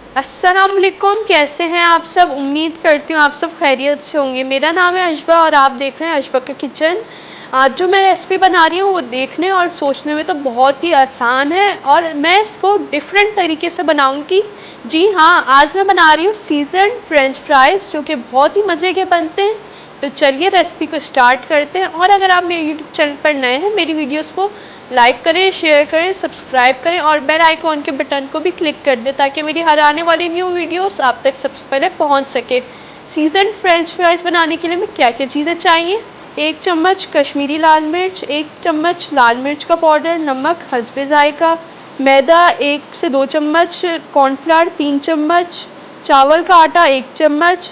अस्सलाम वालेकुम, कैसे हैं आप सब। उम्मीद करती हूँ आप सब खैरियत से होंगे। मेरा नाम है अशबा और आप देख रहे हैं अशबा का किचन। आज जो मैं रेसिपी बना रही हूँ वो देखने और सोचने में तो बहुत ही आसान है और मैं इसको डिफरेंट तरीके से बनाऊँगी। जी हाँ, आज मैं बना रही हूँ सीज़न्ड फ्रेंच फ्राइज़ जो कि बहुत ही मज़े के बनते हैं। तो चलिए रेसिपी को स्टार्ट करते हैं। और अगर आप मेरे यूट्यूब चैनल पर नए हैं, मेरी वीडियोज़ को लाइक करें, शेयर करें, सब्सक्राइब करें और बेल आइकॉन के बटन को भी क्लिक कर दें ताकि मेरी हर आने वाली न्यू वीडियोस आप तक सबसे पहले पहुंच सके। सीज़न्ड फ्रेंच फ्राइज़ बनाने के लिए हमें क्या क्या चीज़ें चाहिए। 1 चम्मच कश्मीरी लाल मिर्च, 1 चम्मच लाल मिर्च का पाउडर, नमक हस्बे जायका, मैदा 1 से 2 चम्मच, कॉर्नफ्लावर 3 चम्मच, चावल का आटा 1 चम्मच,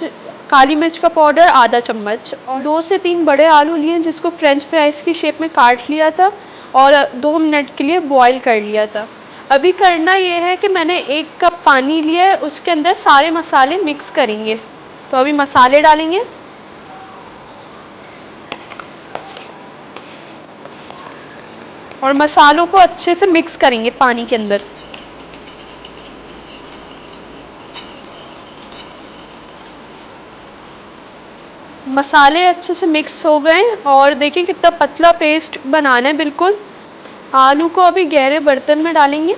काली मिर्च का पाउडर आधा चम्मच और 2 से 3 बड़े आलू लिए जिसको फ्रेंच फ्राइज़ की शेप में काट लिया था और 2 मिनट के लिए बॉईल कर लिया था। अभी करना ये है कि मैंने 1 कप पानी लिया है, उसके अंदर सारे मसाले मिक्स करेंगे। तो अभी मसाले डालेंगे और मसालों को अच्छे से मिक्स करेंगे पानी के अंदर। मसाले अच्छे से मिक्स हो गए और देखिए कितना पतला पेस्ट बनाना है बिल्कुल। आलू को अभी गहरे बर्तन में डालेंगे।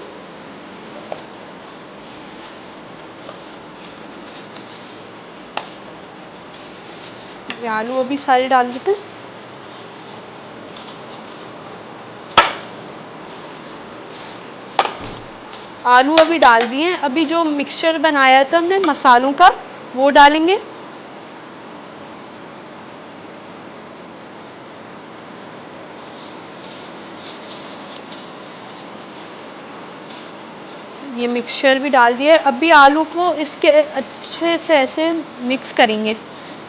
ये आलू अभी सारे डाल देते हैं। आलू अभी डाल दिए। अभी जो मिक्सचर बनाया था हमने मसालों का वो डालेंगे। ये मिक्सचर भी डाल दिया। अभी आलू को इसके अच्छे से ऐसे मिक्स करेंगे,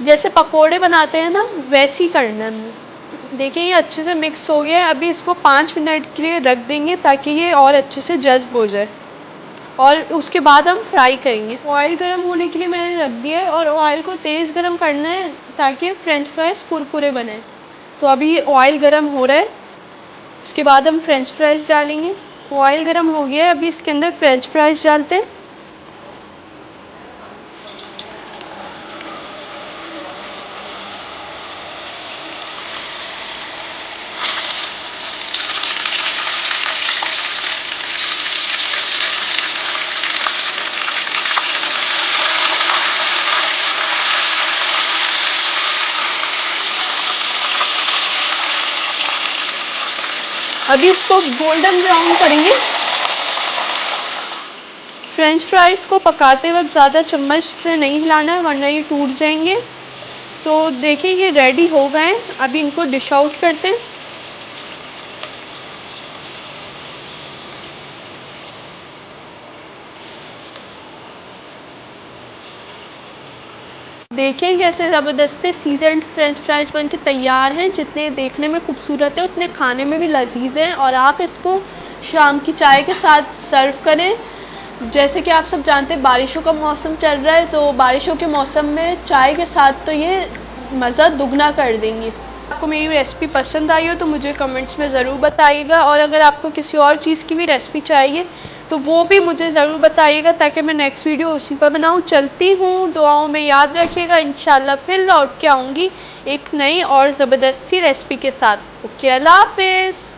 जैसे पकोड़े बनाते हैं ना वैसे ही करना है हमें। देखिए ये अच्छे से मिक्स हो गया है। अभी इसको 5 मिनट के लिए रख देंगे ताकि ये और अच्छे से जज़्ब हो जाए और उसके बाद हम फ्राई करेंगे। ऑयल गर्म होने के लिए मैंने रख दिया है और ऑयल को तेज़ गर्म करना है ताकि फ्रेंच फ्राइज़ कुरकुरे बने। तो अभी ऑयल गर्म हो रहा है, उसके बाद हम फ्रेंच फ्राइज़ डालेंगे। ऑयल गर्म हो गया है, अभी इसके अंदर फ्रेंच फ्राइज़ डालते हैं। अभी इसको गोल्डन ब्राउन करेंगे। फ्रेंच फ्राइज़ को पकाते वक्त ज़्यादा चम्मच से नहीं हिलाना है वरना ये टूट जाएंगे। तो देखिए ये रेडी हो गए हैं। अभी इनको डिश आउट करते हैं। देखें कैसे ज़बरदस्त से सीज़न्ड फ्रेंच फ्राइज़ बन के तैयार हैं। जितने देखने में खूबसूरत है उतने खाने में भी लजीज हैं और आप इसको शाम की चाय के साथ सर्व करें। जैसे कि आप सब जानते हैं बारिशों का मौसम चल रहा है, तो बारिशों के मौसम में चाय के साथ तो ये मज़ा दुगना कर देंगी। आपको मेरी रेसिपी पसंद आई हो तो मुझे कमेंट्स में ज़रूर बताइएगा और अगर आपको किसी और चीज़ की भी रेसिपी चाहिए तो वो भी मुझे ज़रूर बताइएगा ताकि मैं नेक्स्ट वीडियो उसी पर बनाऊँ। चलती हूँ, दुआओं में याद रखिएगा। इंशाल्लाह फिर लौट के आऊँगी एक नई और ज़बरदस्त सी रेसिपी के साथ। ओके, अल्लाह हाफ़िज़।